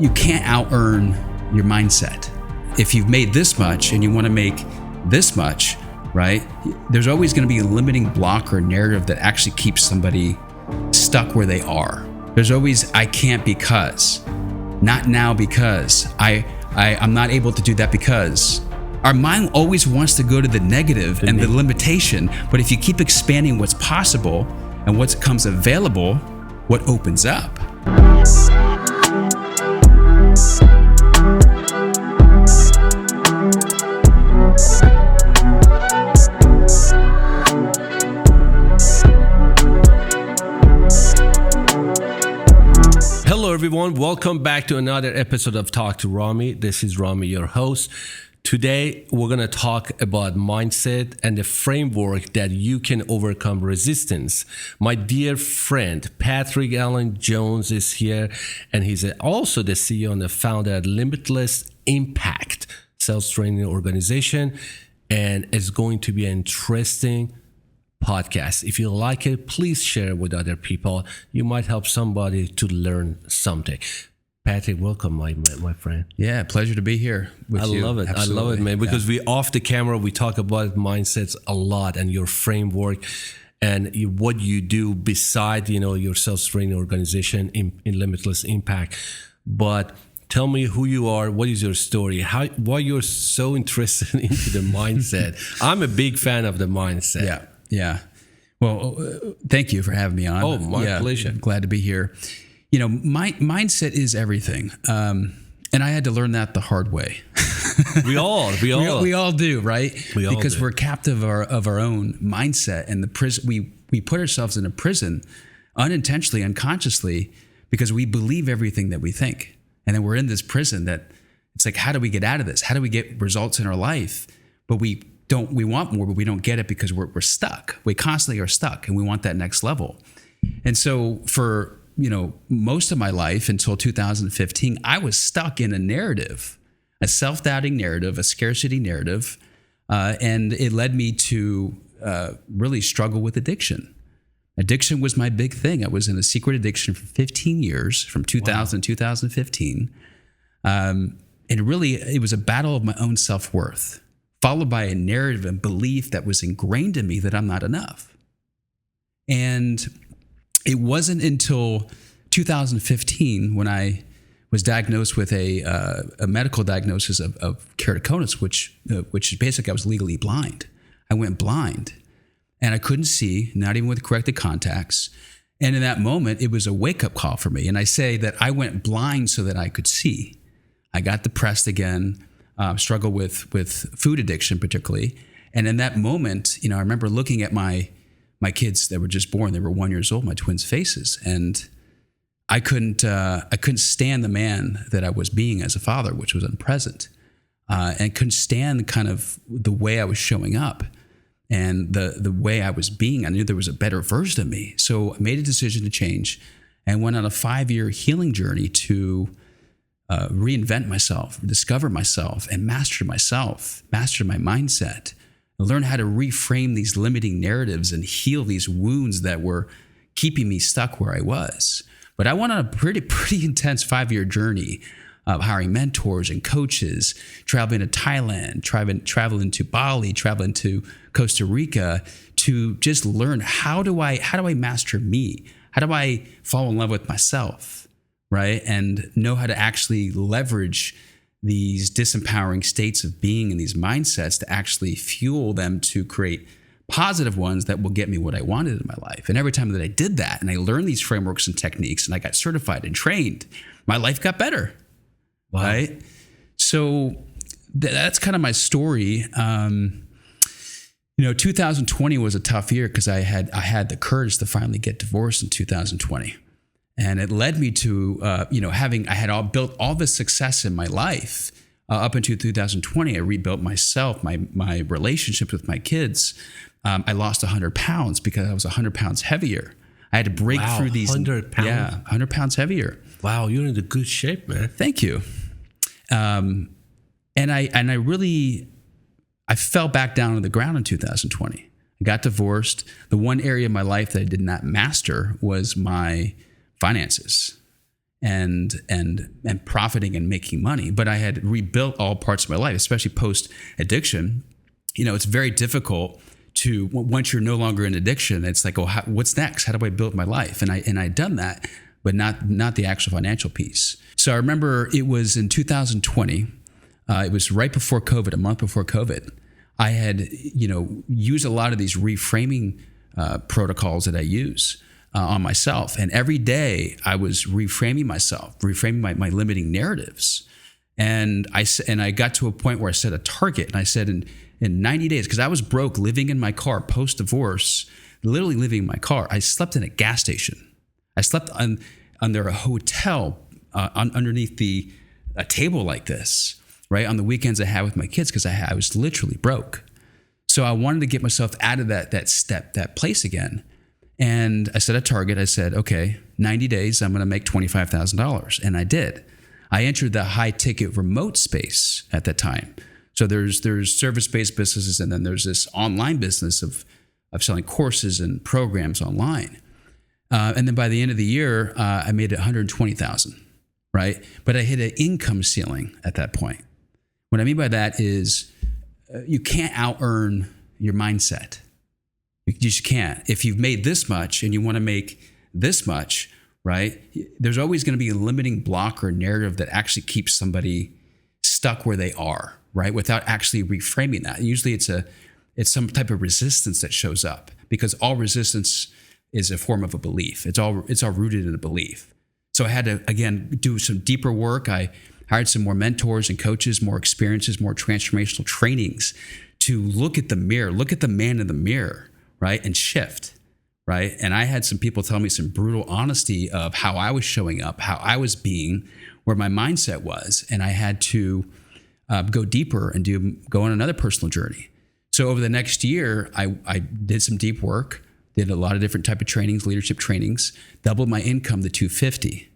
You can't out-earn your mindset. If you've made this much and you want to make this much, right? There's always going to be a limiting block or narrative that actually keeps somebody stuck where they are. There's always, I can't because, not now because, I'm not able to do that because. Our mind always wants to go to the negative and the limitation, but if you keep expanding what's possible and what comes available, what opens up? Hello everyone, welcome back to another episode of Talk2Rami. This is Rami, your host. Today we're going to talk about mindset and the framework that you can overcome resistance. My dear friend Patrick Allen Jones is here, and he's also the CEO and the founder of Limitless Impact self-training organization, and it's going to be an interesting podcast. If you like it, please share it with other people. You might help somebody to learn something. Patrick, welcome, my friend. Yeah, pleasure to be here with you. I love it. Absolutely. I love it, man, because we off the camera, we talk about mindsets a lot and your framework and what you do beside, your self-training organization in Limitless Impact. But tell me who you are. What is your story? Why you're so interested into the mindset? I'm a big fan of the mindset. Yeah. Well, thank you for having me on. Oh, my pleasure. Glad to be here. My mindset is everything. And I had to learn that the hard way. We all do, right? Because do. we're captive of our own mindset, and the prison. We put ourselves in a prison unintentionally, unconsciously, because we believe everything that we think. And then we're in this prison that it's like, how do we get out of this? How do we get results in our life? But we want more, but we don't get it because we're stuck. We constantly are stuck, and we want that next level. And so for, most of my life until 2015, I was stuck in a narrative, a self-doubting narrative, a scarcity narrative. And it led me to really struggle with addiction. Addiction was my big thing. I was in a secret addiction for 15 years, from 2000 to 2015. And really, it was a battle of my own self-worth, followed by a narrative and belief that was ingrained in me that I'm not enough. And it wasn't until 2015 when I was diagnosed with a medical diagnosis of keratoconus, which is basically I was legally blind. I went blind, and I couldn't see, not even with corrected contacts. And in that moment, it was a wake-up call for me. And I say that I went blind so that I could see. I got depressed again. Struggle with food addiction particularly. And in that moment, I remember looking at my kids that were just born. They were 1 year old, my twins' faces. And I couldn't stand the man that I was being as a father, which was unpresent. And couldn't stand kind of the way I was showing up and the way I was being. I knew there was a better version of me. So I made a decision to change and went on a 5-year healing journey to reinvent myself, discover myself, and master my mindset, and learn how to reframe these limiting narratives and heal these wounds that were keeping me stuck where I was. But I went on a pretty intense 5-year journey of hiring mentors and coaches, traveling to Thailand, traveling to Bali, traveling to Costa Rica to just learn how do I master me? How do I fall in love with myself? Right? And know how to actually leverage these disempowering states of being and these mindsets to actually fuel them to create positive ones that will get me what I wanted in my life. And every time that I did that and I learned these frameworks and techniques and I got certified and trained, my life got better. Wow. Right? So that's kind of my story. 2020 was a tough year because I had the courage to finally get divorced in 2020. And it led me to, I had built all this success in my life up until 2020. I rebuilt myself, my relationship with my kids. I lost 100 pounds because I was 100 pounds heavier. I had to break through these 100 pounds. Yeah, 100 pounds heavier. Wow, you're in the good shape, man. Thank you. And I fell back down on the ground in 2020. I got divorced. The one area of my life that I did not master was my finances. and profiting and making money. But I had rebuilt all parts of my life, especially post addiction. It's very difficult to, once you're no longer in addiction, it's like, oh, what's next? How do I build my life? And I'd done that, but not the actual financial piece. So I remember it was in 2020. It was right before COVID, a month before COVID. I had, used a lot of these reframing protocols that I use on myself. And every day I was reframing myself, reframing my limiting narratives. And I got to a point where I set a target, and I said in 90 days, because I was broke, living in my car post-divorce, literally living in my car. I slept in a gas station. I slept under a hotel underneath a table like this, right? On the weekends I had with my kids, because I was literally broke. So I wanted to get myself out of that place again. And I set a target. I said, okay, 90 days, I'm going to make $25,000. And I did. I entered the high ticket remote space at that time. So there's service-based businesses, and then there's this online business of selling courses and programs online. And then by the end of the year, I made $120,000, right? But I hit an income ceiling at that point. What I mean by that is you can't out-earn your mindset. You just can't. If you've made this much and you want to make this much, right, there's always going to be a limiting block or narrative that actually keeps somebody stuck where they are, right, without actually reframing that. Usually it's some type of resistance that shows up, because all resistance is a form of a belief. It's all rooted in a belief. So I had to, again, do some deeper work. I hired some more mentors and coaches, more experiences, more transformational trainings to look at the mirror, look at the man in the mirror, right, and shift, right? And I had some people tell me some brutal honesty of how I was showing up, how I was being, where my mindset was. And I had to go deeper and go on another personal journey. So over the next year, I did some deep work, did a lot of different type of trainings, leadership trainings, doubled my income to 250,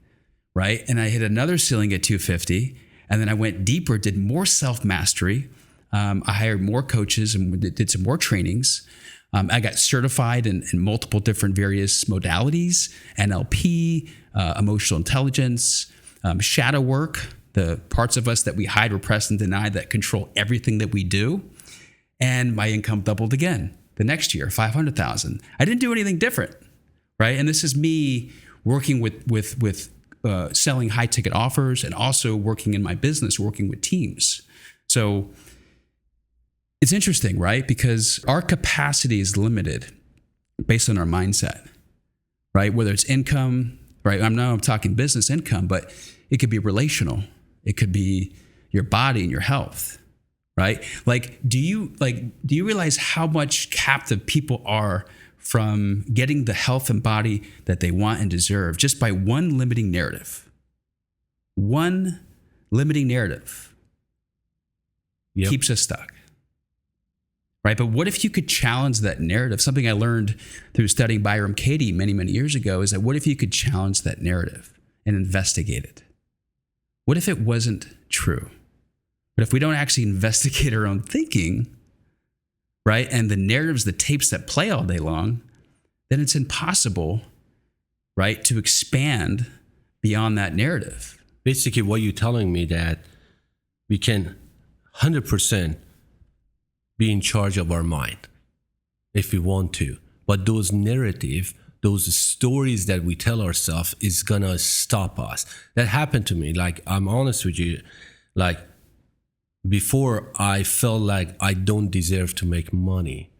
right? And I hit another ceiling at 250. And then I went deeper, did more self-mastery. I hired more coaches and did some more trainings. I got certified in multiple different various modalities, NLP, emotional intelligence, shadow work, the parts of us that we hide, repress, and deny that control everything that we do. And my income doubled again the next year, $500,000. I didn't do anything different, right? And this is me working with selling high ticket offers, and also working in my business, working with teams. So it's interesting, right? Because our capacity is limited based on our mindset, right? Whether it's income, right? I'm talking business income, but it could be relational. It could be your body and your health, right? Do you realize how much captive people are from getting the health and body that they want and deserve just by one limiting narrative? One limiting narrative keeps us stuck. Right? But what if you could challenge that narrative? Something I learned through studying Byram Katie many, many years ago is that what if you could challenge that narrative and investigate it? What if it wasn't true? But if we don't actually investigate our own thinking, right, and the narratives, the tapes that play all day long, then it's impossible, right, to expand beyond that narrative. Basically, what you're telling me that we can 100% be in charge of our mind if we want to. But those narrative, those stories that we tell ourselves is gonna stop us. That happened to me. Like, I'm honest with you, like before I felt like I don't deserve to make money.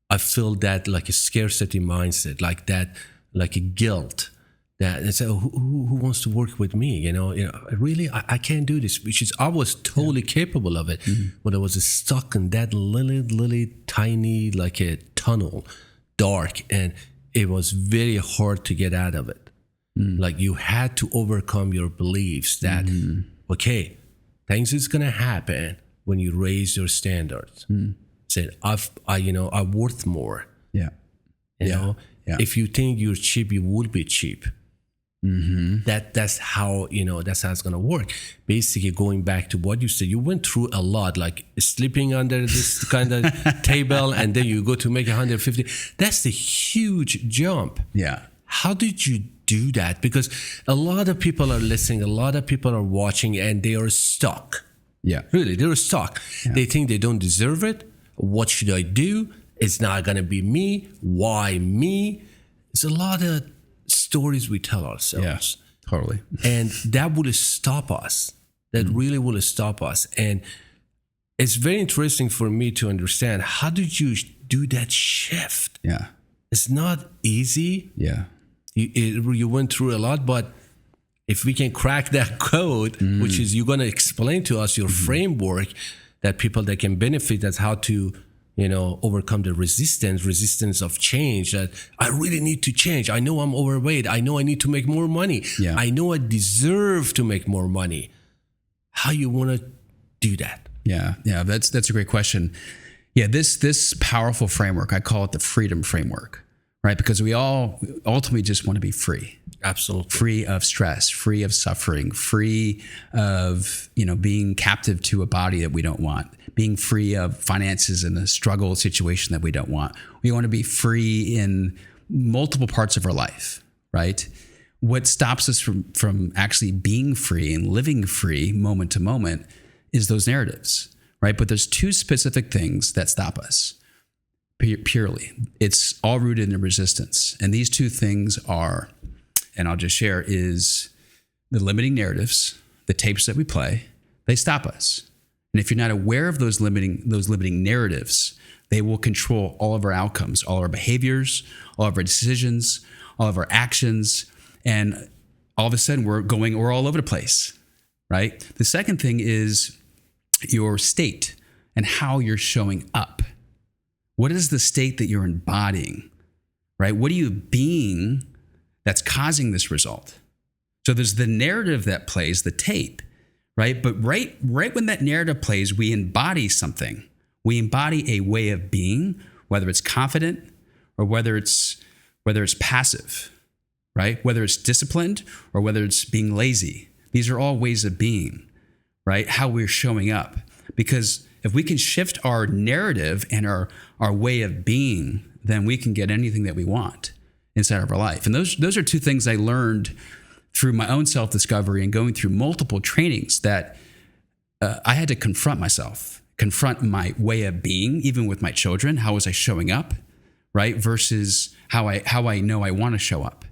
I feel that like a scarcity mindset, like that, like a guilt. That and say, who wants to work with me? You know, really, I can't do this. Which is, I was totally capable of it, but I was stuck in that little tiny, like a tunnel, dark, and it was very hard to get out of it. Like you had to overcome your beliefs that, okay, things is gonna happen when you raise your standards. Said, I'm worth more. Yeah. You know, if you think you're cheap, you will be cheap. That's how it's gonna work. Basically, going back to what you said, you went through a lot, like sleeping under this kind of table, and then you go to make 150. That's a huge jump. Yeah. how did you do that? Because a lot of people are listening, a lot of people are watching, and they are stuck. Yeah. Really, they're stuck. Yeah. They think they don't deserve it. What should I do? It's not going to be me. Why me? It's a lot of stories we tell ourselves. Yeah, totally. And that will stop us. That really will stop us. And it's very interesting for me to understand, how did you do that shift? Yeah. It's not easy. Yeah. You went through a lot, but if we can crack that code, which is you're going to explain to us your framework that people that can benefit, that's how to, overcome the resistance of change, that I really need to change. I know I'm overweight. I know I need to make more money. Yeah. I know I deserve to make more money. How you want to do that? Yeah. That's a great question. Yeah. This powerful framework, I call it the freedom framework, right? Because we all ultimately just want to be free. Absolutely. Free of stress, free of suffering, free of, being captive to a body that we don't want, being free of finances in a struggle situation that we don't want. We want to be free in multiple parts of our life, right? What stops us from actually being free and living free moment to moment is those narratives, right? But there's two specific things that stop us purely. It's all rooted in resistance. And these two things are, and I'll just share, is the limiting narratives, the tapes that we play, they stop us. And if you're not aware of those limiting narratives, they will control all of our outcomes, all of our behaviors, all of our decisions, all of our actions. And all of a sudden we're all over the place, right? The second thing is your state and how you're showing up. What is the state that you're embodying, right? What are you being that's causing this result? So there's the narrative that plays, the tape, right? But right when that narrative plays, we embody something. We embody a way of being, whether it's confident or whether it's passive, right? Whether it's disciplined or whether it's being lazy. These are all ways of being, right? How we're showing up. Because if we can shift our narrative and our way of being, then we can get anything that we want inside of our life. And those are two things I learned through my own self-discovery and going through multiple trainings, that I had to confront myself, confront my way of being, even with my children. How was I showing up, right? Versus how I know I want to show up.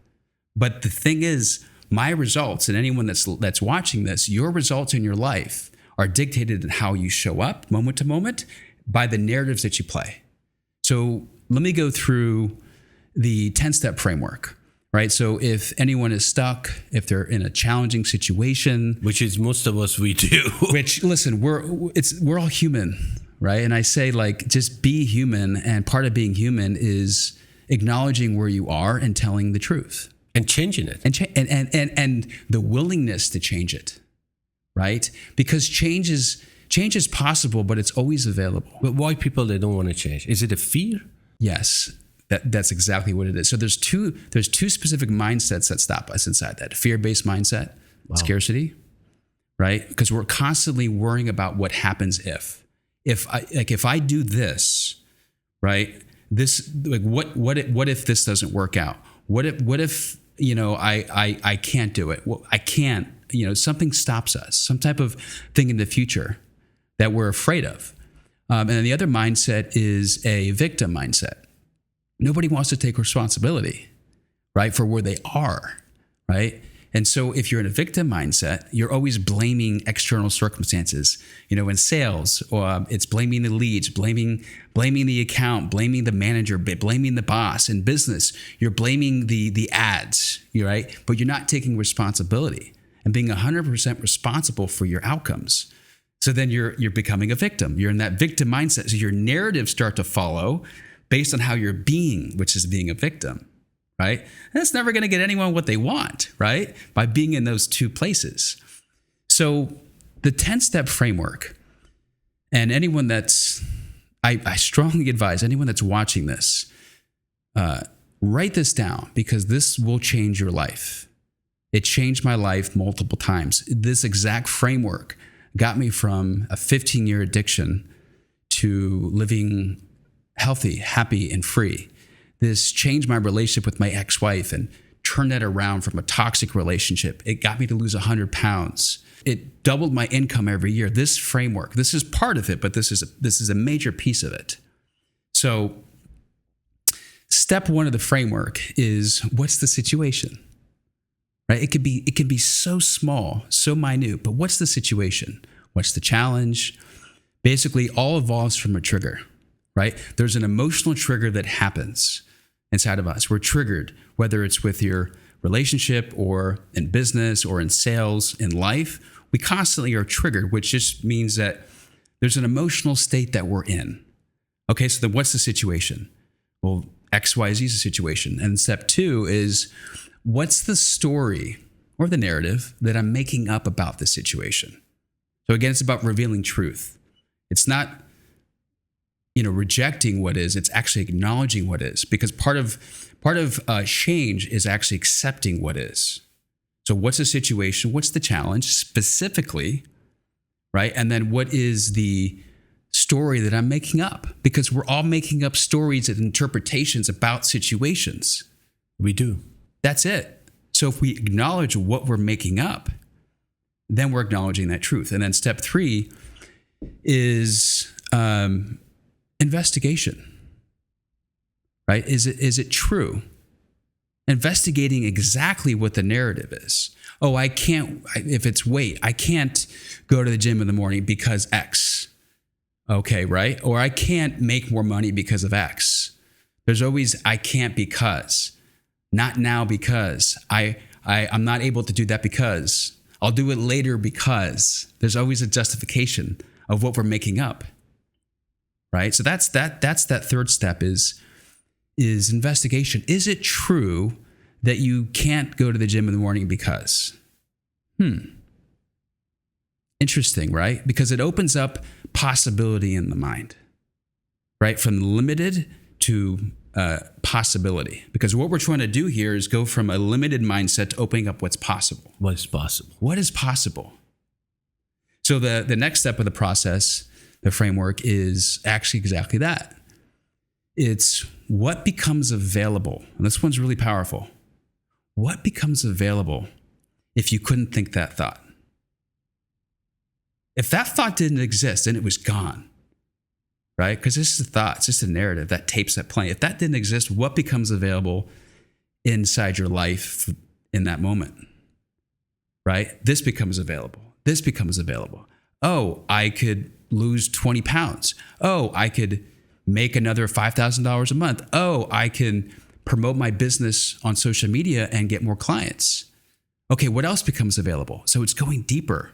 But the thing is, my results, and anyone that's watching this, your results in your life are dictated in how you show up moment to moment by the narratives that you play. So let me go through the 10-step framework, right? So if anyone is stuck, if they're in a challenging situation, which is most of us, we do. Which, listen, we're all human, right? And I say, just be human, and part of being human is acknowledging where you are and telling the truth and changing it, and the willingness to change it, right? Because change is possible, but it's always available. But why people, they don't want to change? Is it a fear? Yes. That's exactly what it is. So there's two specific mindsets that stop us inside that. Fear-based mindset, scarcity, right? Because we're constantly worrying about what happens if I do this, right? This, what if this doesn't work out? What if I can't do it? Well, I can't. Something stops us. Some type of thing in the future that we're afraid of. And then the other mindset is a victim mindset. Nobody wants to take responsibility, right, for where they are, right? And so if you're in a victim mindset, you're always blaming external circumstances. In sales, it's blaming the leads, blaming the account, blaming the manager, blaming the boss. In business, you're blaming the ads, right? But you're not taking responsibility and being 100% responsible for your outcomes. So then you're becoming a victim. You're in that victim mindset. So your narratives start to follow based on how you're being, which is being a victim, right? And that's never going to get anyone what they want, right? By being in those two places. So the 10-step framework, and anyone I strongly advise anyone that's watching this, write this down, because this will change your life. It changed my life multiple times. This exact framework got me from a 15-year addiction to living healthy, happy, and free. This changed my relationship with my ex-wife and turn that around from a toxic relationship. It got me to lose 100 pounds. It doubled my income every year. This framework, this is part of it, but this is a major piece of it. So step one of the framework is, what's the situation? Right? It could be so small, so minute, but what's the situation? What's the challenge? Basically, all evolves from a trigger, right? There's an emotional trigger that happens inside of us. We're triggered, whether it's with your relationship or in business or in sales, in life. We constantly are triggered, which just means that there's an emotional state that we're in. Okay, so then what's the situation? Well, XYZ is the situation. And step two is, what's the story or the narrative that I'm making up about the situation? So again, it's about revealing truth. It's not, rejecting what is. It's actually acknowledging what is, because part of change is actually accepting what is. So what's the situation? What's the challenge specifically, right? And then what is the story that I'm making up? Because we're all making up stories and interpretations about situations. We do. That's it. So if we acknowledge what we're making up, then we're acknowledging that truth. And then step three is investigation, right? Is it true? Investigating exactly what the narrative is. Oh, if it's weight, I can't go to the gym in the morning because X. Okay, right? Or I can't make more money because of X. There's always, I can't because. Not now because. I'm not able to do that because. I'll do it later because. There's always a justification of what we're making up, right? So that's that third step is investigation. Is it true that you can't go to the gym in the morning because? Interesting, right? Because it opens up possibility in the mind, right? From limited to possibility. Because what we're trying to do here is go from a limited mindset to opening up what's possible. What is possible? What is possible? So the next step of the process, the framework, is actually exactly that. It's what becomes available. And this one's really powerful. What becomes available if you couldn't think that thought? If that thought didn't exist, then it was gone, right? Because this is a thought, it's just a narrative, that tape's that playing. If that didn't exist, what becomes available inside your life in that moment, right? This becomes available. This becomes available. Oh, I could lose 20 pounds. Oh, I could make another $5,000 a month. Oh, I can promote my business on social media and get more clients. Okay, what else becomes available? So it's going deeper.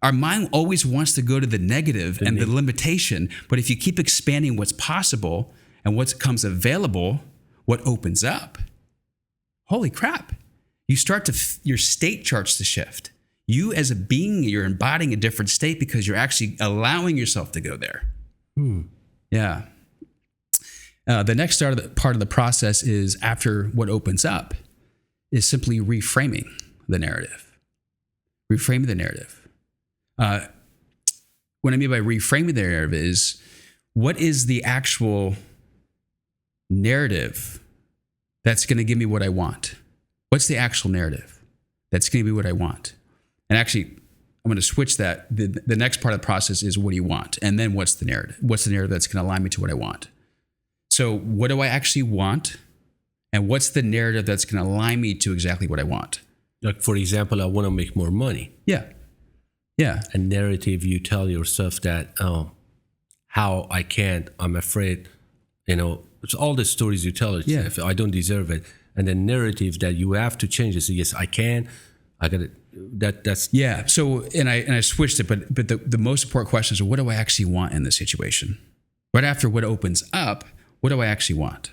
Our mind always wants to go to the negative and the limitation, but if you keep expanding what's possible and what comes available, what opens up, holy crap, your state starts to shift. You as a being, you're embodying a different state because you're actually allowing yourself to go there. Yeah. The next part of the process is, after what opens up, is simply reframing the narrative. Reframing the narrative. What I mean by reframing the narrative is, what is the actual narrative that's going to give me what I want? What's the actual narrative that's going to be what I want? And actually, I'm going to switch that. The next part of the process is, what do you want? And then what's the narrative? What's the narrative that's going to align me to what I want? So what do I actually want? And what's the narrative that's going to align me to exactly what I want? Like, for example, I want to make more money. Yeah. A narrative, you tell yourself that, how I can't, I'm afraid, it's all the stories you tell yourself, I don't deserve it. And the narrative that you have to change is, yes, I can, I got it. That's So and I switched it, but the most important question is, what do I actually want in this situation? Right after what opens up, what do I actually want?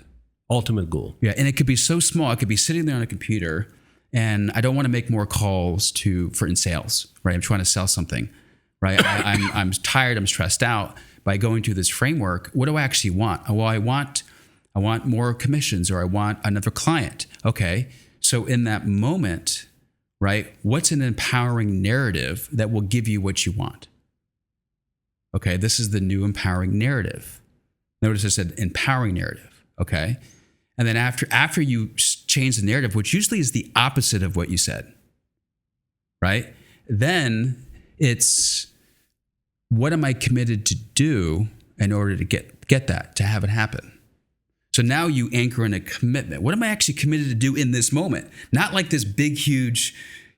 Ultimate goal. Yeah, and it could be so small. I could be sitting there on a computer, and I don't want to make more calls in sales. Right, I'm trying to sell something. Right, I'm tired. I'm stressed out. By going through this framework, what do I actually want? Well, I want more commissions, or I want another client. Okay, so in that moment, right, what's an empowering narrative that will give you what you want? Okay, this is the new empowering narrative. Notice I said empowering narrative. Okay, and then after you change the narrative, which usually is the opposite of what you said, right? Then it's, what am I committed to do in order to get that, to have it happen? So now you anchor in a commitment. What am I actually committed to do in this moment? Not like this big, huge,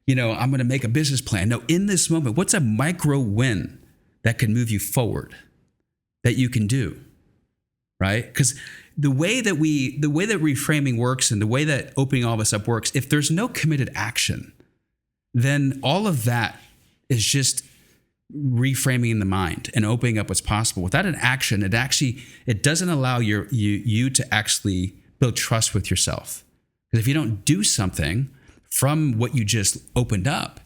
I'm going to make a business plan. No, in this moment, what's a micro win that can move you forward that you can do, right? Because the way that reframing works and the way that opening all of us up works, if there's no committed action, then all of that is just reframing in the mind and opening up what's possible. Without an action, it doesn't allow you to actually build trust with yourself. Because if you don't do something from what you just opened up,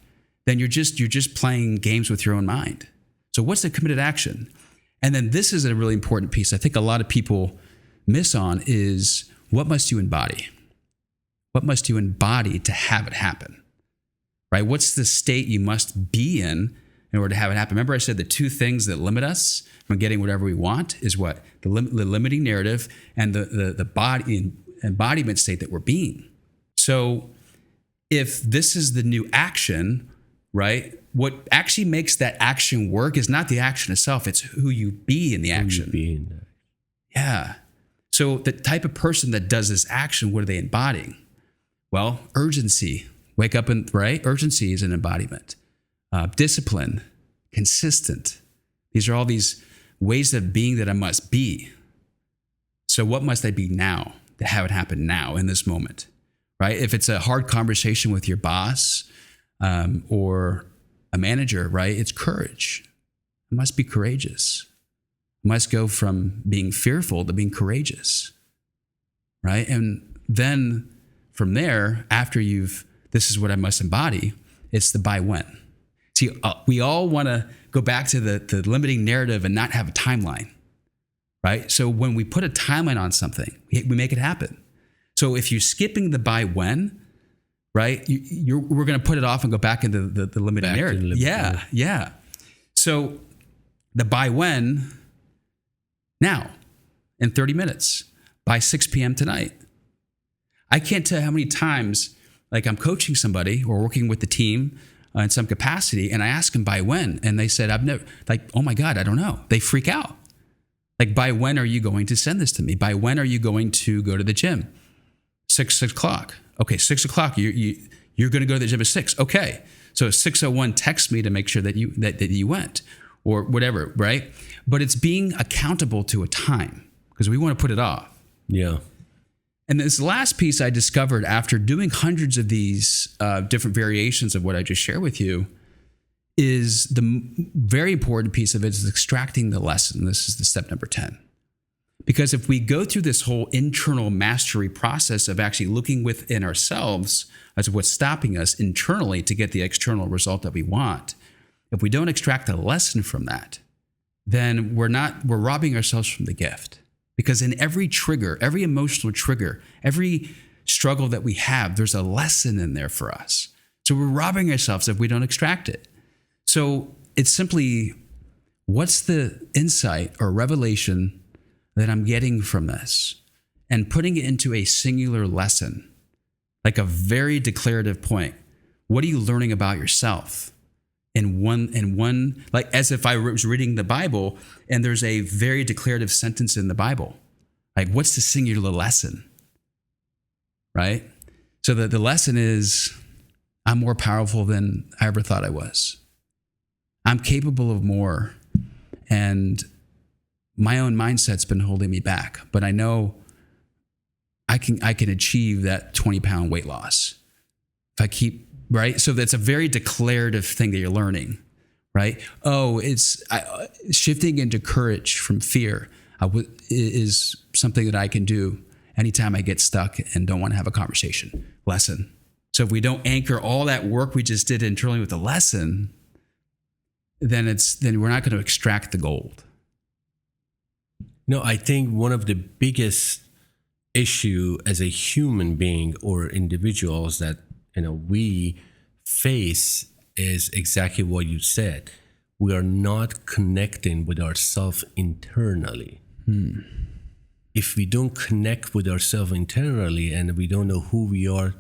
then you're just playing games with your own mind. So what's the committed action? And then this is a really important piece I think a lot of people miss on, is what must you embody? What must you embody to have it happen? Right? What's the state you must be in order to have it happen? Remember I said the two things that limit us from getting whatever we want is what? The limiting narrative and the body embodiment state that we're being. So if this is the new action, right? What actually makes that action work is not the action itself. It's who you be in the action. Yeah. So the type of person that does this action, what are they embodying? Well, urgency. Wake up right? Urgency is an embodiment. Discipline, consistent. These are all these ways of being that I must be. So what must I be now to have it happen now in this moment, right? If it's a hard conversation with your boss or a manager, right? It's courage. I must be courageous. I must go from being fearful to being courageous, right? And then from there, after this is what I must embody, it's the by when. See, we all want to go back to the limiting narrative and not have a timeline, right? So when we put a timeline on something, we make it happen. So if you're skipping the by when, right, we're going to put it off and go back into the limiting narrative. Yeah. So the by when, now, in 30 minutes, by 6 p.m. tonight. I can't tell you how many times, like I'm coaching somebody or working with the team in some capacity, and I ask them by when, and they said, I've never, like, oh my God, I don't know. They freak out. Like, by when are you going to send this to me? By when are you going to go to the gym? 6 o'clock. Okay, 6 o'clock. You're going to go to the gym at 6. Okay, so 6:01, text me to make sure that you went, or whatever, right? But it's being accountable to a time, because we want to put it off. Yeah. And this last piece I discovered after doing hundreds of these different variations of what I just shared with you is the very important piece of it is extracting the lesson. This is the step number 10. Because if we go through this whole internal mastery process of actually looking within ourselves as what's stopping us internally to get the external result that we want, if we don't extract a lesson from that, then we're robbing ourselves from the gift. Because in every trigger, every emotional trigger, every struggle that we have, there's a lesson in there for us. So we're robbing ourselves if we don't extract it. So it's simply, what's the insight or revelation that I'm getting from this? And putting it into a singular lesson, like a very declarative point. What are you learning about yourself? In one, like as if I was reading the Bible and there's a very declarative sentence in the Bible. Like, what's the singular lesson? Right? So the lesson is, I'm more powerful than I ever thought I was. I'm capable of more. And my own mindset's been holding me back. But I know I can achieve that 20-pound weight loss if I keep. Right? So that's a very declarative thing that you're learning, right? Oh, it's shifting into courage from fear is something that I can do anytime I get stuck and don't want to have a conversation. Lesson. So if we don't anchor all that work we just did internally with the lesson, then we're not going to extract the gold. No, I think one of the biggest issue as a human being or individuals that we face is exactly what you said. We are not connecting with ourselves internally. if we don't connect with ourselves internally and we don't know who we are,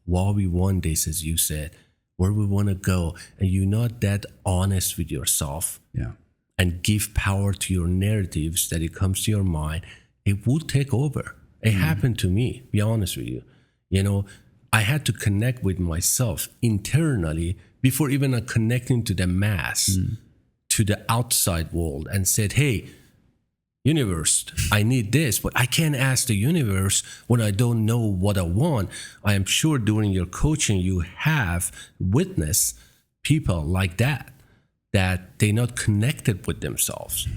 what we want this, as you said, where we want to go, and you're not that honest with yourself Yeah. and give power to your narratives that it comes to your mind, it will take over. It happened to me, be honest with you. You know, I had to connect with myself internally before even connecting to the mass, to the outside world, and said, hey, universe, I need this, but I can't ask the universe when I don't know what I want. I am sure during your coaching, you have witnessed people like that they're not connected with themselves.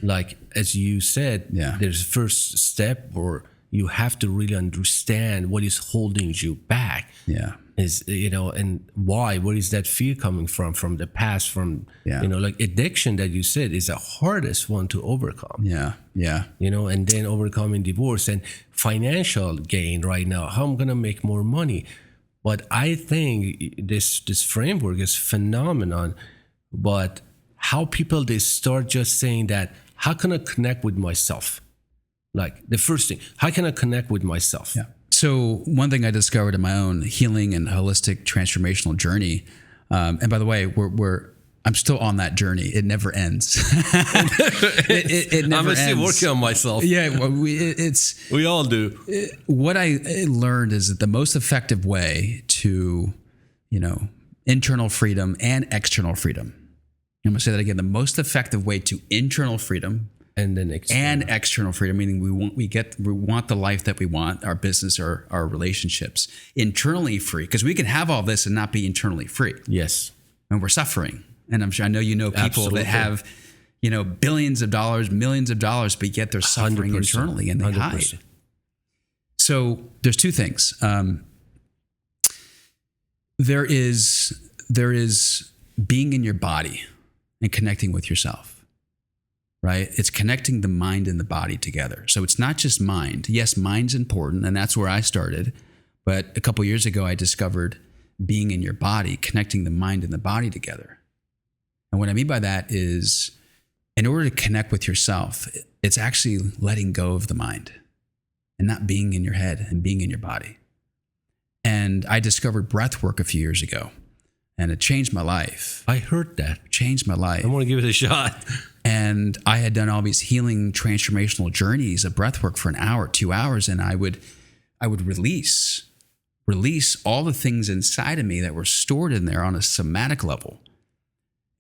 Like, as you said, there's a first step where you have to really understand what is holding you back. Yeah. Is, you know, and why, where is that fear coming from the past, from, you know, like addiction that you said is the hardest one to overcome. Yeah. Yeah. You know, and then overcoming divorce and financial gain right now, how I'm going to make more money. But I think this framework is phenomenon, but how people, they start just saying that, how can I connect with myself? Like the first thing, how can I connect with myself? Yeah. So one thing I discovered in my own healing and holistic transformational journey, and by the way, I'm still on that journey. It never ends. it never I'm still working on myself. Yeah, we all do. What I learned is that the most effective way to, you know, internal freedom and external freedom. I'm going to say that again. The most effective way to internal freedom and then external freedom, meaning we want the life that we want, our business or our relationships, internally free, because we can have all this and not be internally free. Yes. And we're suffering. And I know you know people that have, you know, billions of dollars, millions of dollars, but yet they're suffering 100%, internally and they 100%. hide. So there's two things. There is being in your body and connecting with yourself. Right? It's connecting the mind and the body together. So it's not just mind. Yes, mind's important, and that's where I started. But a couple years ago, I discovered being in your body, connecting the mind and the body together. And what I mean by that is, in order to connect with yourself, it's actually letting go of the mind and not being in your head and being in your body. And I discovered breath work a few years ago, and it changed my life. I heard that. Changed my life. I want to give it a shot. And I had done all these healing transformational journeys of breathwork for an hour, 2 hours, and I would release all the things inside of me that were stored in there on a somatic level.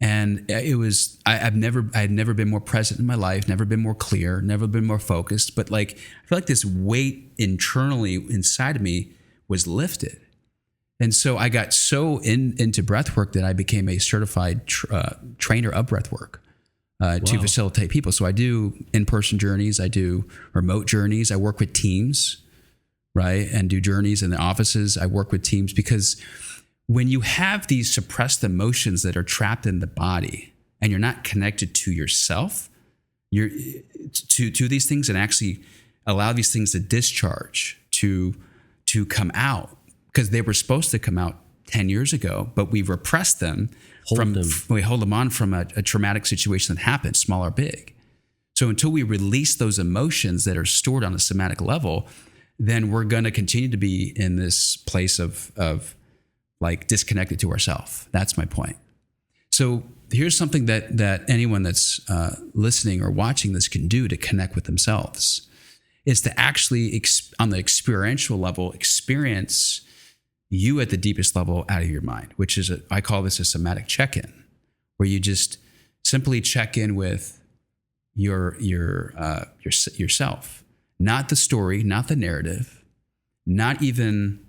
And it was, I had never been more present in my life, never been more clear, never been more focused. But like, I feel like this weight internally inside of me was lifted. And so I got so into breathwork that I became a certified trainer of breathwork. To facilitate people. So I do in-person journeys, I do remote journeys, I work with teams, right? And do journeys in the offices. I work with teams because when you have these suppressed emotions that are trapped in the body and you're not connected to yourself, you're to these things and actually allow these things to discharge, to come out, because they were supposed to come out 10 years ago, but we've repressed them. We hold them on from a traumatic situation that happened, small or big. So until we release those emotions that are stored on a somatic level, then we're going to continue to be in this place of like disconnected to ourselves. That's my point. So here's something that anyone that's listening or watching this can do to connect with themselves, is to actually, on the experiential level, experience you at the deepest level out of your mind, which is, I call this a somatic check-in, where you just simply check in with yourself, not the story, not the narrative, not even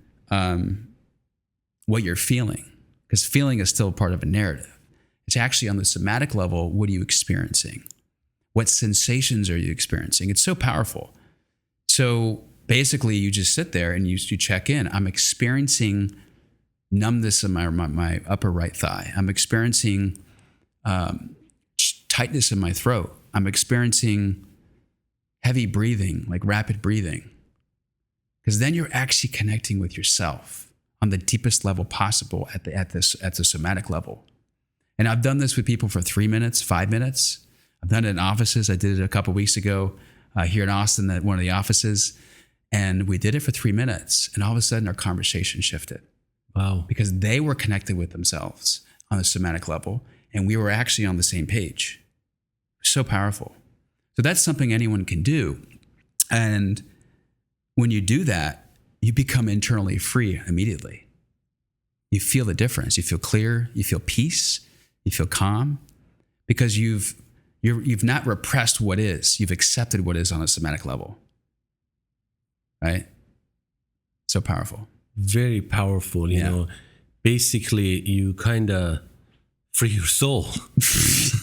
what you're feeling, because feeling is still part of a narrative. It's actually on the somatic level. What are you experiencing? What sensations are you experiencing? It's so powerful. So basically, you just sit there and you check in. I'm experiencing numbness in my upper right thigh. I'm experiencing tightness in my throat. I'm experiencing heavy breathing, like rapid breathing. Because then you're actually connecting with yourself on the deepest level possible at the somatic level. And I've done this with people for 3 minutes, 5 minutes. I've done it in offices. I did it a couple weeks ago here in Austin at one of the offices. And we did it for 3 minutes. And all of a sudden, our conversation shifted. Wow. Because they were connected with themselves on a somatic level. And we were actually on the same page. So powerful. So that's something anyone can do. And when you do that, you become internally free immediately. You feel the difference. You feel clear. You feel peace. You feel calm. Because you've not repressed what is. You've accepted what is on a somatic level. Right? So powerful. Very powerful. You know, basically you kind of free your soul.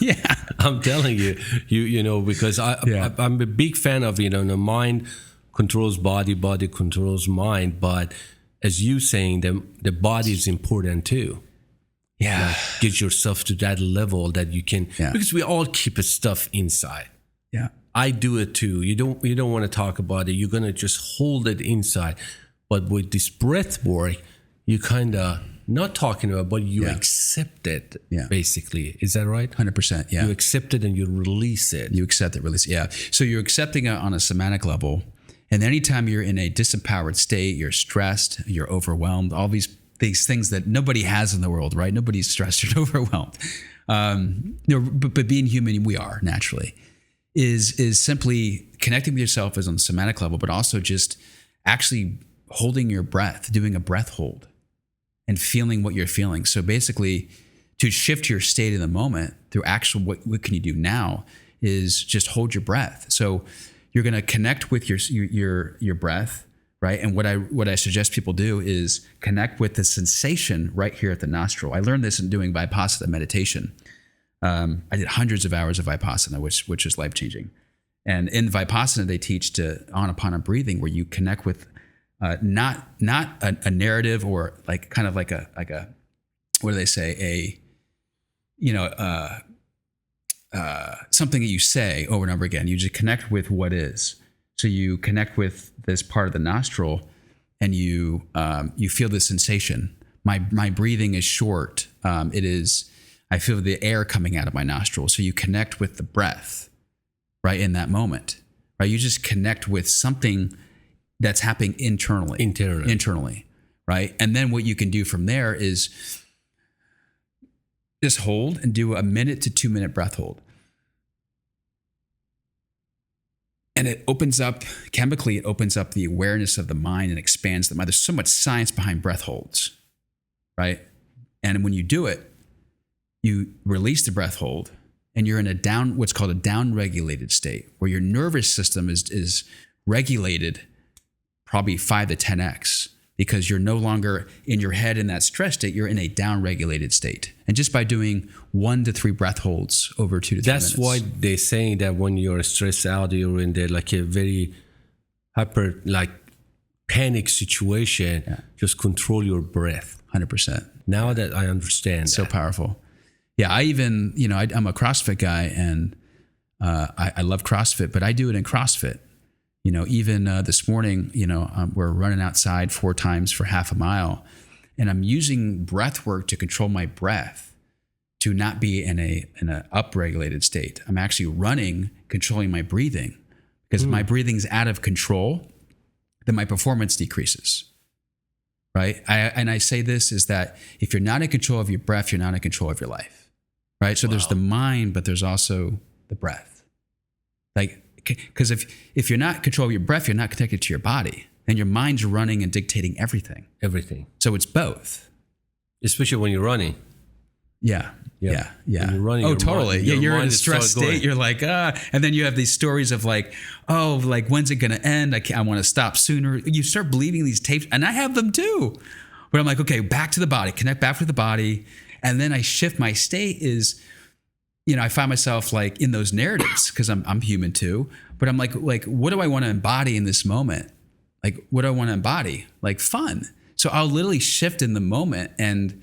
Yeah. I'm telling you, you know, because I'm a big fan of, the mind controls body, body controls mind. But as you saying, the body is important too. Yeah. Like, get yourself to that level that you can, because we all keep stuff inside. Yeah. I do it too. You don't want to talk about it. You're going to just hold it inside. But with this breath work, you kind of not talking about, but you accept it, basically. Is that right? 100%. Yeah. You accept it and you release it. You accept it, release it. Yeah. So you're accepting it on a somatic level. And anytime you're in a disempowered state, you're stressed, you're overwhelmed, all these things that nobody has in the world, right? Nobody's stressed or overwhelmed. But being human, we are naturally, is simply connecting with yourself as on the somatic level, but also just actually holding your breath, doing a breath hold and feeling what you're feeling. So basically to shift your state in the moment through actual, what can you do now is just hold your breath. So you're going to connect with your breath, right? And what I suggest people do is connect with the sensation right here at the nostril. I learned this in doing Vipassana meditation. I did hundreds of hours of Vipassana, which is life-changing. And in Vipassana, they teach to Anapana breathing, where you connect with not a narrative or like kind of like a what do they say, something that you say over and over again. You just connect with what is. So you connect with this part of the nostril, and you feel the sensation. My breathing is short. I feel the air coming out of my nostrils. So you connect with the breath, right, in that moment, right? You just connect with something that's happening internally, right? And then what you can do from there is just hold and do a 1 to 2 minute breath hold. And it opens up, chemically, it opens up the awareness of the mind and expands the mind. There's so much science behind breath holds, right? And when you do it, you release the breath hold, and you're in what's called a down-regulated state, where your nervous system is regulated probably 5 to 10x, because you're no longer in your head in that stress state. You're in a down-regulated state. And just by doing 1 to 3 breath holds over 2 to 3 minutes. That's why they're saying that when you're stressed out, you're in there like a very panic situation, just control your breath. 100%. Now that I understand so powerful. Yeah, I even, I'm a CrossFit guy, and I love CrossFit, but I do it in CrossFit. Even this morning, we're running outside 4 times for half a mile, and I'm using breath work to control my breath to not be in an upregulated state. I'm actually running, controlling my breathing, because if my breathing's out of control, then my performance decreases. Right? I say this is that if you're not in control of your breath, you're not in control of your life. Right? So there's the mind, but there's also the breath. Because if you're not in control of your breath, you're not connected to your body. And your mind's running and dictating everything. So it's both. Especially when you're running. Yeah. When you're running, oh, totally. You're in a stress state. You're like, and then you have these stories of when's it going to end? I want to stop sooner. You start believing these tapes, and I have them too. But I'm like, okay, back to the body, connect back with the body. And then I shift my state is, I find myself like in those narratives, because I'm human too. But I'm like, what do I want to embody in this moment? Like, what do I want to embody? Like fun. So I'll literally shift in the moment and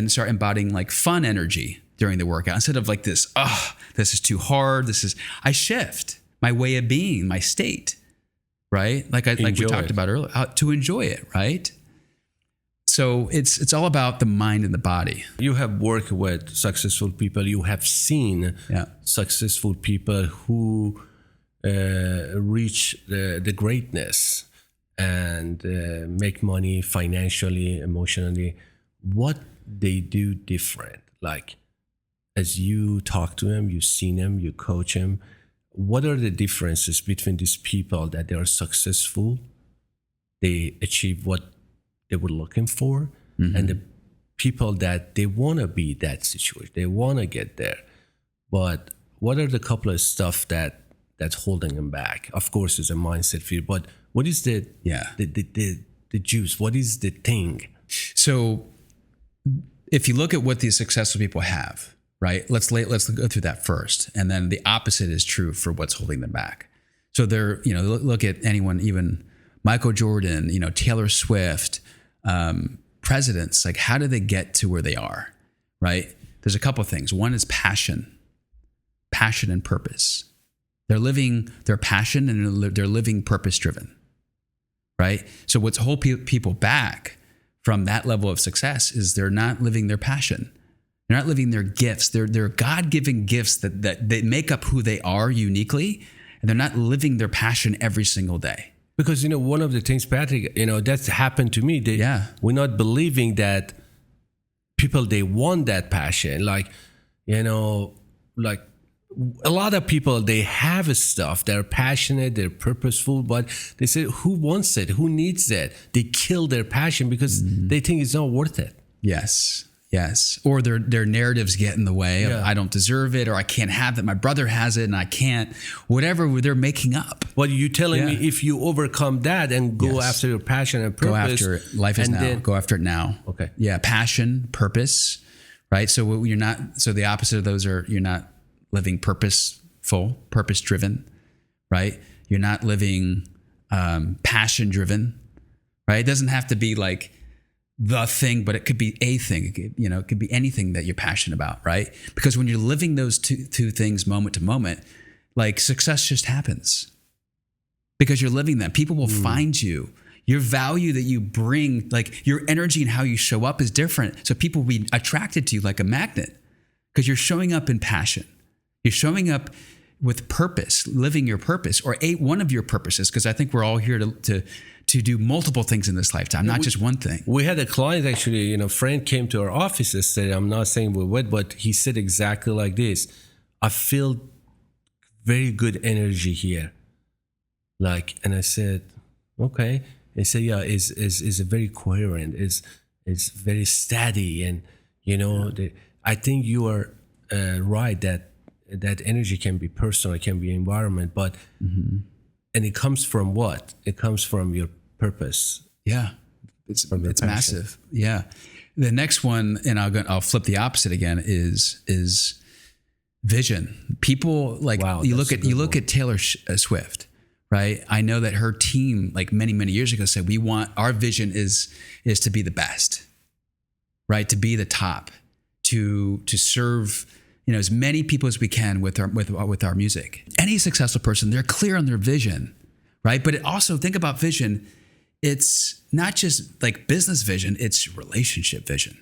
start embodying like fun energy during the workout, instead of like this, this is too hard. I shift my way of being, my state, right? Like we talked about earlier, to enjoy it, right? So it's all about the mind and the body. You have worked with successful people. You have seen successful people who reach the greatness and make money financially, emotionally, what they do different? Like, as you talk to them, you see them, you coach them, what are the differences between these people that they are successful, they achieve what they were looking for, and the people that they want to be that situation, they want to get there, but what are the couple of stuff that's holding them back? Of course, it's a mindset fear, but what is the juice? What is the thing? So if you look at what these successful people have, right? Let's go through that first, and then the opposite is true for what's holding them back. So they're, look at anyone, even Michael Jordan, Taylor Swift, presidents. Like, how do they get to where they are, right? There's a couple of things. One is passion and purpose. They're living their passion and they're living purpose driven, right? So what's holding people back from that level of success is they're not living their passion. They're not living their gifts. They're God-given gifts that they make up who they are uniquely, and they're not living their passion every single day. Because, one of the things, Patrick, that's happened to me. We're not believing that people, they want that passion. Like, like a lot of people, they have stuff. They're passionate, they're purposeful, but they say, who wants it? Who needs it? They kill their passion because they think it's not worth it. Yes. Or their narratives get in the way of, I don't deserve it, or I can't have it. My brother has it and I can't, whatever they're making up. Well, you're telling me if you overcome that and go after your passion and purpose. Go after it. Life is now. Go after it now. Okay. Yeah. Passion, purpose, right? So the opposite of those are, you're not living purposeful, purpose driven, right? You're not living passion driven, right? It doesn't have to be like the thing, but it could be a thing. It could be anything that you're passionate about, right? Because when you're living those two things moment to moment, like, success just happens because you're living them. People will find you. Your value that you bring, like your energy and how you show up is different. So people will be attracted to you like a magnet because you're showing up in passion. You're showing up with purpose, living your purpose, or one of your purposes, because I think we're all here to do multiple things in this lifetime, not just one thing. We had a client, actually, friend came to our office yesterday. I'm not saying we're wet, but he said exactly like this. I feel very good energy here. Like, and I said, okay. He said, yeah, is very coherent, is very steady. And, I think you are right that energy can be personal, it can be environment, but and it comes from what? It comes from your purpose. Yeah, it's massive. Yeah. The next one, and I'll flip the opposite again, is vision. People like, you look at Taylor Swift, right? I know that her team, like many years ago, said our vision is to be the best, right? To be the top, to serve as many people as we can with our music. Any successful person, they're clear on their vision, right? But it also, think about vision. It's not just like business vision, it's relationship vision.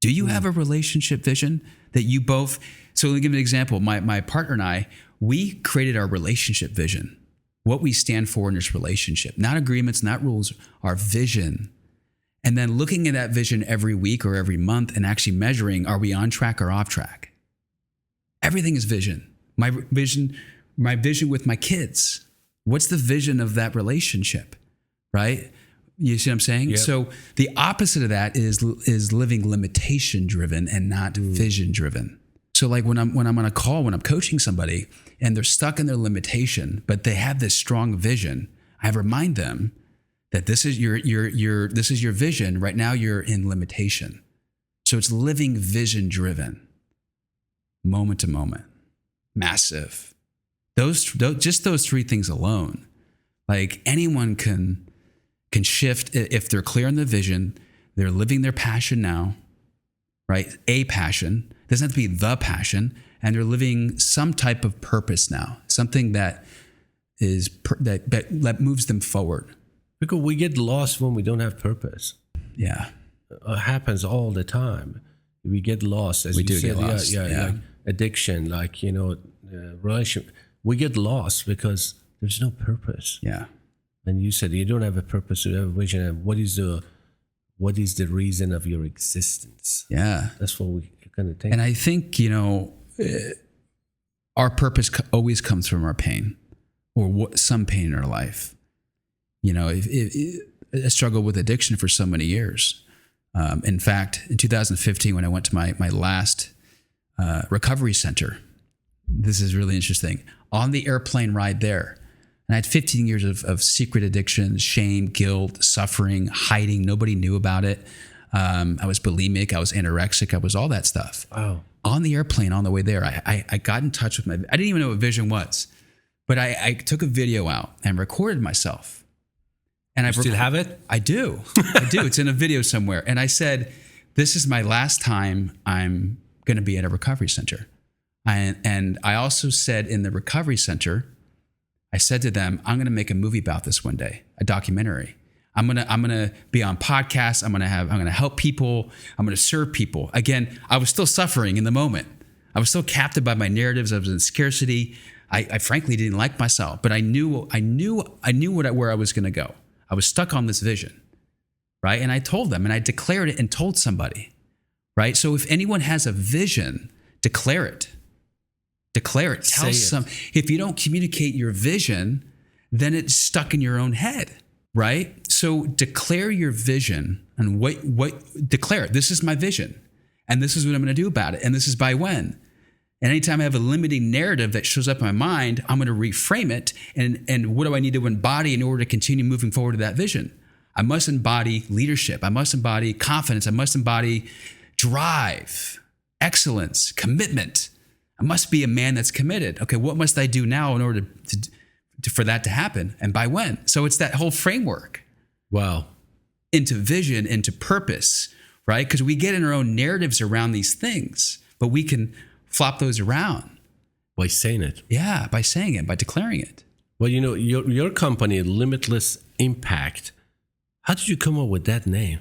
Do you have a relationship vision that you both? So let me give you an example. My partner and I, we created our relationship vision, what we stand for in this relationship, not agreements, not rules, our vision. And then looking at that vision every week or every month and actually measuring, are we on track or off track? Everything is vision. My vision with my kids. What's the vision of that relationship, right? You see what I'm saying? Yep. So the opposite of that is living limitation driven and not vision driven. So like when I'm on a call, when I'm coaching somebody and they're stuck in their limitation, but they have this strong vision, I remind them that this is your vision. Right now you're in limitation. So it's living vision driven. Moment to moment, massive. Those three things alone, like anyone can shift if they're clear on the vision. They're living their passion now, right? A passion, doesn't have to be the passion, and they're living some type of purpose now, something that is that moves them forward. Because we get lost when we don't have purpose. Yeah, it happens all the time. We get lost, as we you do said. Get lost. Yeah. Like addiction, like relationship. we get lost because there's no purpose. Yeah. And you said you don't have a purpose, you have a vision. And what is the reason of your existence? Yeah. That's what we kind of think. And I think, our purpose always comes from our pain or some pain in our life. I struggled with addiction for so many years. In fact, in 2015, when I went to my last recovery center, this is really interesting. On the airplane ride there, and I had 15 years of secret addiction, shame, guilt, suffering, hiding. Nobody knew about it. I was bulimic. I was anorexic. I was all that stuff. Wow. On the airplane on the way there, I got in touch with I didn't even know what vision was, but I took a video out and recorded myself. And I still have it? I do. It's in a video somewhere. And I said, this is my last time I'm going to be at a recovery center. And I also said in the recovery center, I said to them, I'm going to make a movie about this one day, a documentary. I'm going to be on podcasts. I'm going to help people. I'm going to serve people. Again, I was still suffering in the moment. I was still captive by my narratives. I was in scarcity. I frankly didn't like myself, but I knew where I was going to go. I was stuck on this vision, right? And I told them, and I declared it and told somebody, right? So if anyone has a vision, declare it. Declare it. Tell some. If you don't communicate your vision, then it's stuck in your own head, right? So declare your vision and declare it. This is my vision, and this is what I'm going to do about it, and this is by when. And anytime I have a limiting narrative that shows up in my mind, I'm going to reframe it. And what do I need to embody in order to continue moving forward to that vision? I must embody leadership. I must embody confidence. I must embody drive, excellence, commitment. I must be a man that's committed. Okay, what must I do now in order for that to happen? And by when? So it's that whole framework. Wow. Into vision, into purpose, right? Because we get in our own narratives around these things, but we can flop those around. By saying it. Yeah, by saying it, by declaring it. Well, your company, Limitless Impact, how did you come up with that name?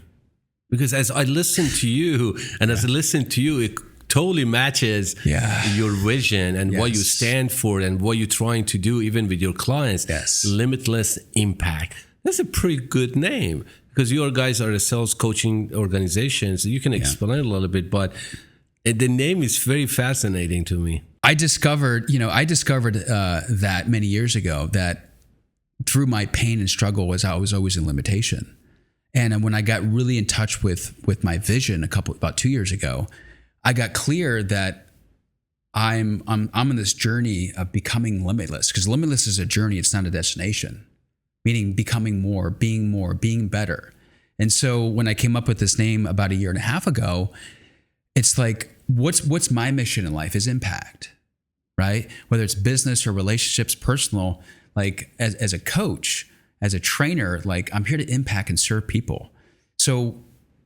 Because as I listen to you, and as I listen to you, it totally matches your vision and what you stand for and what you're trying to do, even with your clients. Yes. Limitless Impact. That's a pretty good name because your guys are a sales coaching organization. So you can explain a little bit, but the name is very fascinating to me. I discovered that many years ago that through my pain and struggle I was always in limitation. And when I got really in touch with my vision about 2 years ago, I got clear that I'm on this journey of becoming limitless, because limitless is a journey. It's not a destination, meaning becoming more, being better. And so when I came up with this name about 1.5 years ago, it's like, what's my mission in life is impact, right? Whether it's business or relationships, personal, like as a coach, as a trainer, like I'm here to impact and serve people. So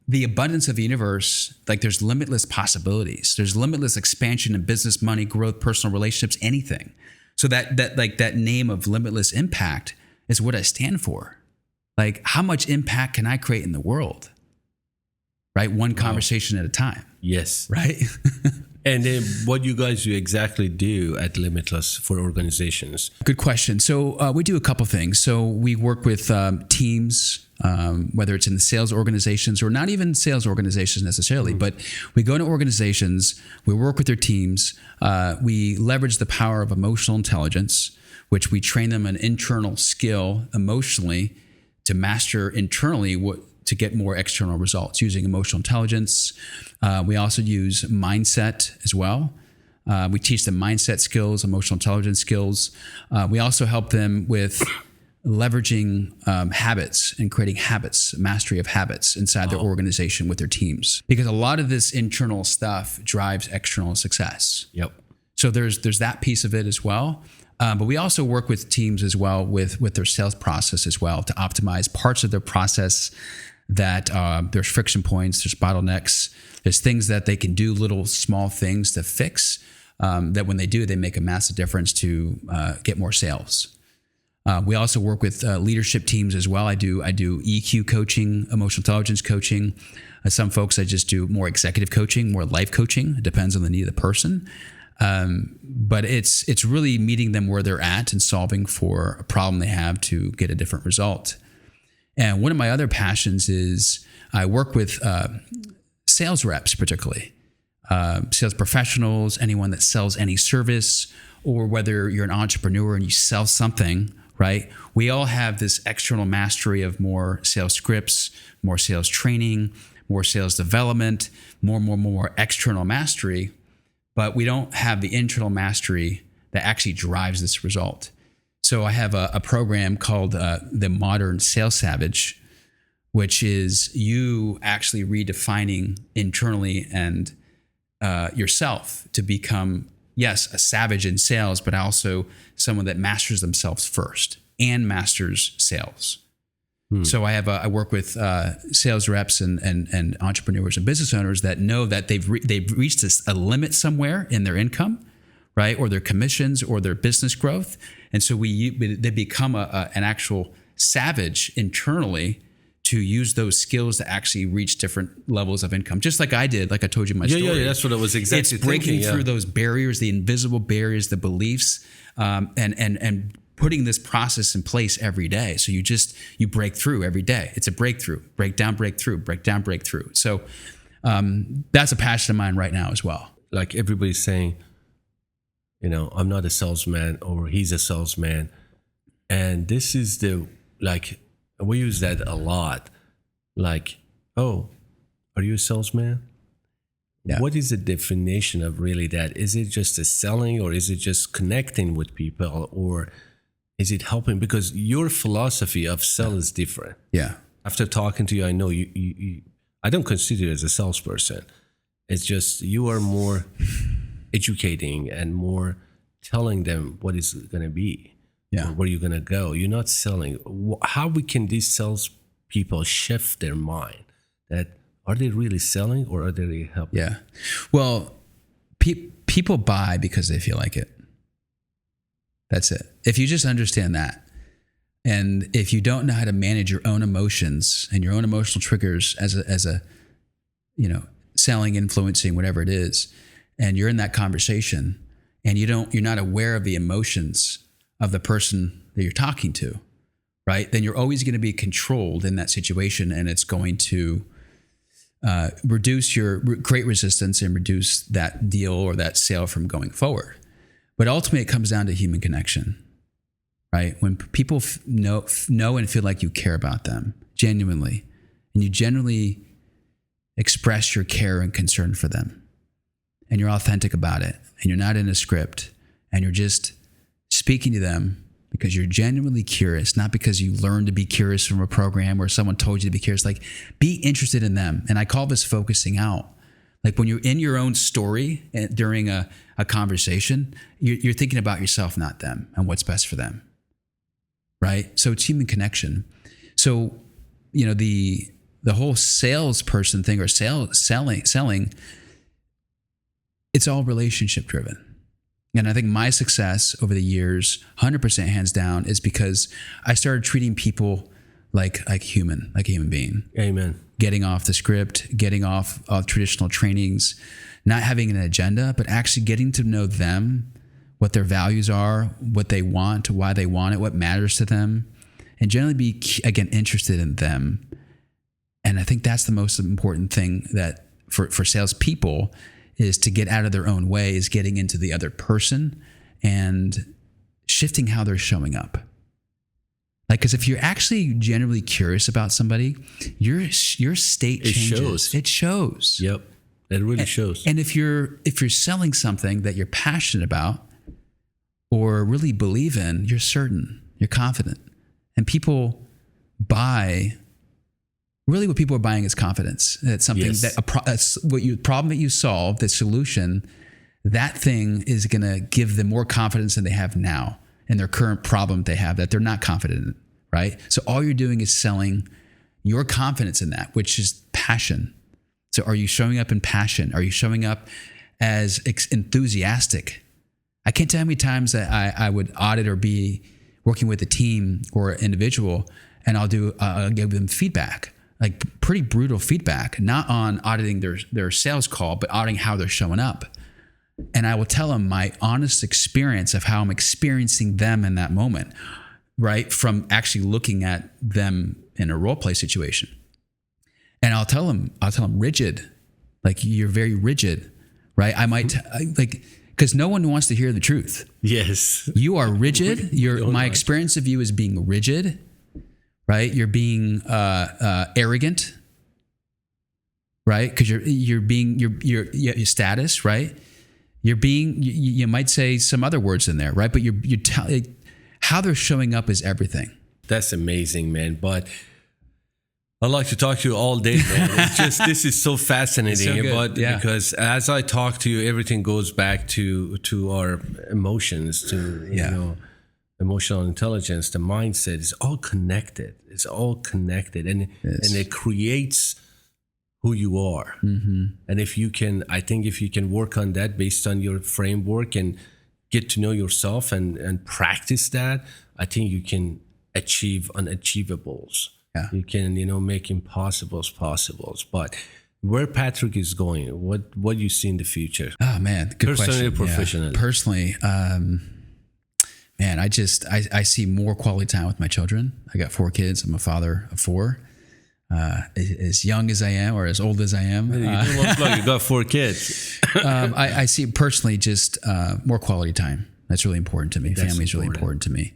the abundance of the universe, like there's limitless possibilities. There's limitless expansion in business, money, growth, personal relationships, anything. So that name of Limitless Impact is what I stand for. Like, how much impact can I create in the world? Right? One conversation at a time. Yes. Right? And then what you guys exactly do at Limitless for organizations? Good question. So we do a couple things. So we work with teams, whether it's in the sales organizations or not even sales organizations necessarily, but we go to organizations, we work with their teams, we leverage the power of emotional intelligence, which we train them an internal skill emotionally to master internally to get more external results using emotional intelligence. We also use mindset as well. We teach them mindset skills, emotional intelligence skills. We also help them with leveraging habits and creating habits, mastery of habits inside their organization with their teams. Because a lot of this internal stuff drives external success. Yep. So there's that piece of it as well. But we also work with teams as well with their sales process as well to optimize parts of their process that there's friction points, there's bottlenecks, there's things that they can do, little small things to fix that when they do, they make a massive difference to get more sales. We also work with leadership teams as well. I do EQ coaching, emotional intelligence coaching. Some folks, I just do more executive coaching, more life coaching. It depends on the need of the person. But it's really meeting them where they're at and solving for a problem they have to get a different result. And one of my other passions is I work with sales reps, particularly sales professionals, anyone that sells any service, or whether you're an entrepreneur and you sell something, right? We all have this external mastery of more sales scripts, more sales training, more sales development, more external mastery, but we don't have the internal mastery that actually drives this result. So I have a program called the Modern Sales Savage, which is you actually redefining internally and yourself to become, yes, a savage in sales, but also someone that masters themselves first and masters sales. So I work with sales reps and entrepreneurs and business owners that know that they've reached a limit somewhere in their income, right, or their commissions or their business growth, and so they become an actual savage internally to use those skills to actually reach different levels of income, just like I did, like I told you in my story. Yeah, that's what I was exactly It's breaking thinking, through those barriers, the invisible barriers, the beliefs, and putting this process in place every day. So you break through every day. It's a breakthrough, break down, breakthrough, break down, breakthrough. So that's a passion of mine right now as well. Like everybody's saying, I'm not a salesman, or he's a salesman. And this is we use that a lot. Like, oh, are you a salesman? Yeah. What is the definition of really that? Is it just a selling, or is it just connecting with people, or is it helping? Because your philosophy of sell is different. Yeah. After talking to you, I know you I don't consider you as a salesperson. It's just you are more educating and more telling them what it's going to be, or where you're going to go. You're not selling. How can these sales people shift their mind? That are they really selling, or are they really helping? Yeah. Well, people buy because they feel like it. That's it. If you just understand that, and if you don't know how to manage your own emotions and your own emotional triggers as a selling, influencing, whatever it is, and you're in that conversation and you're not aware of the emotions of the person that you're talking to, right? Then you're always going to be controlled in that situation, and it's going to create resistance and reduce that deal or that sale from going forward. But ultimately, it comes down to human connection, right? When people know and feel like you care about them genuinely, and you genuinely express your care and concern for them, and you're authentic about it, and you're not in a script, and you're just speaking to them because you're genuinely curious, not because you learned to be curious from a program or someone told you to be curious. Like, be interested in them. And I call this focusing out. Like when you're in your own story during a conversation, you're thinking about yourself, not them, and what's best for them, right? So it's human connection. So, the whole salesperson thing or selling, it's all relationship driven. And I think my success over the years, 100% hands down, is because I started treating people like a human being. Amen. Getting off the script, getting off of traditional trainings, not having an agenda, but actually getting to know them, what their values are, what they want, why they want it, what matters to them, and generally be, again, interested in them. And I think that's the most important thing that for salespeople is to get out of their own way, is getting into the other person and shifting how they're showing up. Like, because if you're actually genuinely curious about somebody, your state changes. It shows. Yep, it really shows. And if you're selling something that you're passionate about or really believe in, you're certain, you're confident, and people buy. Really, what people are buying is confidence. That's something that's problem that you solve, the solution. That thing is going to give them more confidence than they have now in their current problem they have that they're not confident in, right? So all you're doing is selling your confidence in that, which is passion. So are you showing up in passion? Are you showing up as enthusiastic? I can't tell how many times that I would audit or be working with a team or an individual, and I'll give them feedback, like pretty brutal feedback, not on auditing their sales call, but auditing how they're showing up. And I will tell them my honest experience of how I'm experiencing them in that moment, right? From actually looking at them in a role play situation. And I'll tell them rigid, like you're very rigid, right? I might because no one wants to hear the truth. Yes. You are rigid. My experience of you is being rigid, right? You're being arrogant, right? Because you're being your status, right? You're being you might say some other words in there, right? But how they're showing up is everything. That's amazing, man. But I'd like to talk to you all day, man. It's just, this is so fascinating. Because as I talk to you, everything goes back to our emotions, to you know, emotional intelligence, the mindset is all connected. It's all connected, and it creates who you are. Mm-hmm. And if you can work on that based on your framework and get to know yourself and practice that, I think you can achieve unachievable. Yeah. You can, make impossibles possibles. But where Patrick is going, what you see in the future? Oh man, good personally question. Or professionally? Yeah. Personally, man, I see more quality time with my children. I got 4 kids. I'm a father of 4. As young as I am, or as old as I am, you don't look like you got 4 kids. I see personally just more quality time. That's really important to me. Family is really important to me.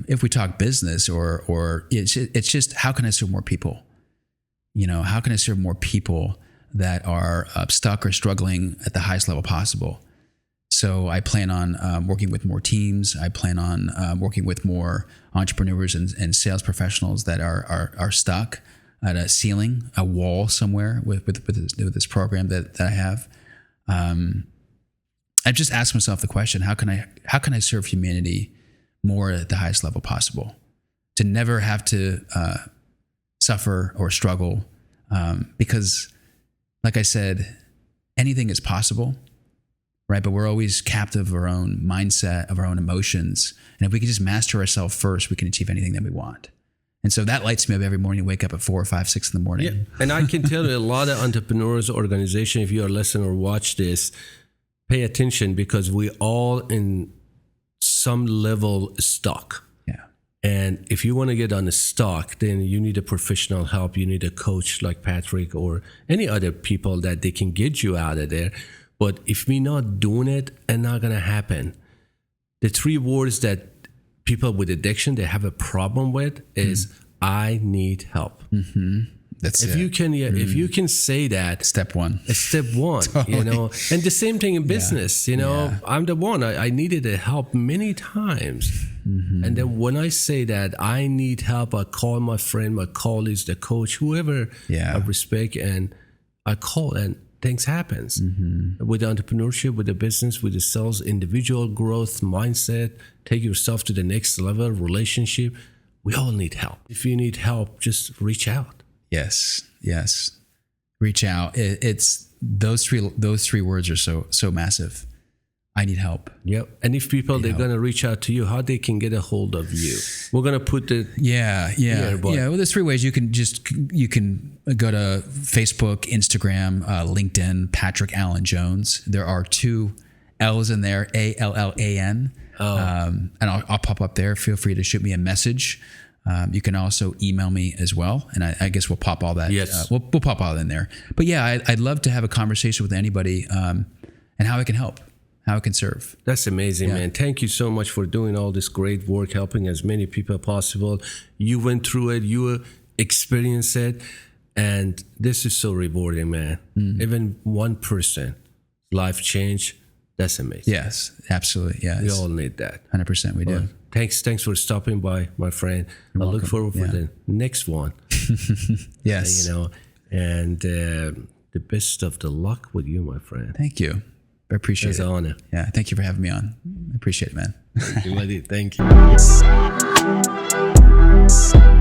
If we talk business or it's just how can I serve more people? How can I serve more people that are stuck or struggling at the highest level possible? So I plan on working with more teams. I plan on working with more entrepreneurs and sales professionals that are stuck at a ceiling, a wall somewhere with this program that I have. I've just asked myself the question: how can I serve humanity more at the highest level possible, to never have to suffer or struggle, because, like I said, anything is possible, right? But we're always captive of our own mindset, of our own emotions, and if we can just master ourselves first, we can achieve anything that we want. And so that lights me up every morning. Wake up at 4 or 5, 6 in the morning. Yeah, and I can tell you, a lot of entrepreneurs, organization, if you are listening or watch this, pay attention, because we all in some level stuck. Yeah. And if you want to get unstuck, then you need a professional help. You need a coach like Patrick or any other people that they can get you out of there. But if we're not doing it, it's not going to happen. The 3 words that people with addiction, they have a problem with is I need help. Mm-hmm. That's if you can say that, step one, totally. And the same thing in business, I'm the one, I needed help many times. Mm-hmm. And then when I say that I need help, I call my friend, my colleagues, the coach, whoever I respect, and I call, and things happens. Mm-hmm. With entrepreneurship, with the business, with the sales, individual growth, mindset, take yourself to the next level, relationship. We all need help. If you need help, just reach out. Yes. Reach out. It's those three words are so massive. I need help. Yep. And if people they're gonna reach out to you, how they can get a hold of you? We're gonna put the Well, there's 3 ways. You can go to Facebook, Instagram, LinkedIn, Patrick Allen Jones. There are 2 L's in there, ALLAN. And I'll pop up there. Feel free to shoot me a message. You can also email me as well, and I guess we'll pop all that. Yes, we'll pop all in there. But yeah, I'd love to have a conversation with anybody, and how I can help, how I can serve. That's amazing, man. Thank you so much for doing all this great work, helping as many people as possible. You went through it, you experienced it, and this is so rewarding, man. Even one person, life change. That's amazing. Yes, absolutely. Yeah, we all need that. 100% we do. Well, thanks for stopping by, my friend. I look forward for the next one. Yes. And the best of the luck with you, my friend. Thank you. I appreciate it. It's an honor. Yeah, thank you for having me on. I appreciate it, man. Thank you.